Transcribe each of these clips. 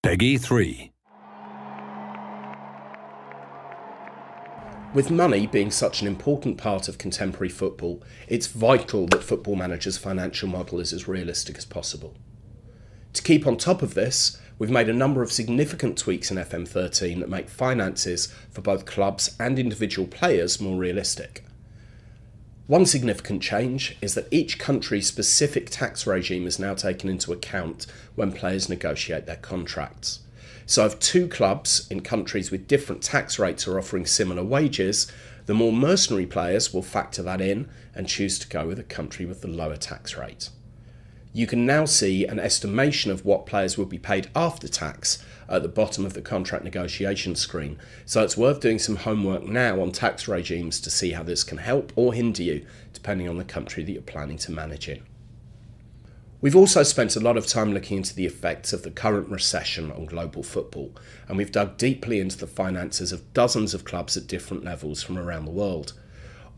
Peggy 3. With money being such an important part of contemporary football, it's vital that Football Manager's financial model is as realistic as possible. To keep on top of this, we've made a number of significant tweaks in FM13 that make finances for both clubs and individual players more realistic. One significant change is that each country's specific tax regime is now taken into account when players negotiate their contracts. So if two clubs in countries with different tax rates are offering similar wages, the more mercenary players will factor that in and choose to go with a country with the lower tax rate. You can now see an estimation of what players will be paid after tax at the bottom of the contract negotiation screen, so it's worth doing some homework now on tax regimes to see how this can help or hinder you, depending on the country that you're planning to manage in. We've also spent a lot of time looking into the effects of the current recession on global football, and we've dug deeply into the finances of dozens of clubs at different levels from around the world.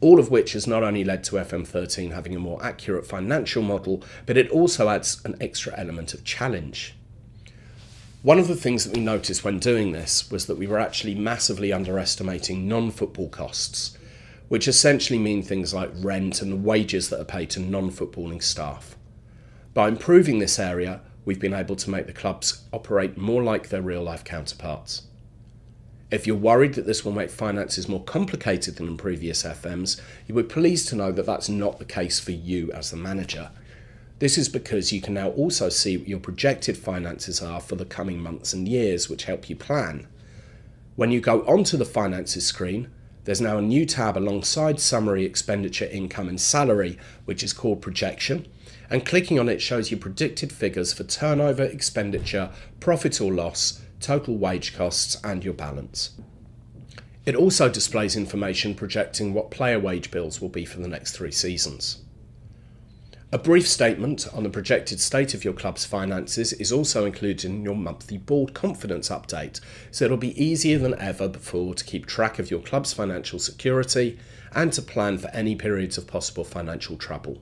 All of which has not only led to FM13 having a more accurate financial model, but it also adds an extra element of challenge. One of the things that we noticed when doing this was that we were actually massively underestimating non-football costs, which essentially mean things like rent and the wages that are paid to non-footballing staff. By improving this area, we've been able to make the clubs operate more like their real-life counterparts. If you're worried that this will make finances more complicated than in previous FMs, you will be pleased to know that that's not the case for you as the manager. This is because you can now also see what your projected finances are for the coming months and years, which help you plan. When you go onto the finances screen, there's now a new tab alongside Summary, Expenditure, Income and Salary, which is called Projection, and clicking on it shows you predicted figures for turnover, expenditure, profit or loss, total wage costs and your balance. It also displays information projecting what player wage bills will be for the next 3 seasons. A brief statement on the projected state of your club's finances is also included in your monthly board confidence update, so it'll be easier than ever before to keep track of your club's financial security and to plan for any periods of possible financial trouble.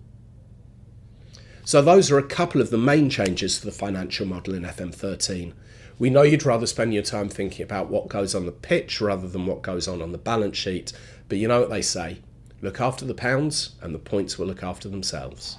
So those are a couple of the main changes to the financial model in FM13. We know you'd rather spend your time thinking about what goes on the pitch rather than what goes on the balance sheet, but you know what they say, look after the pounds and the points will look after themselves.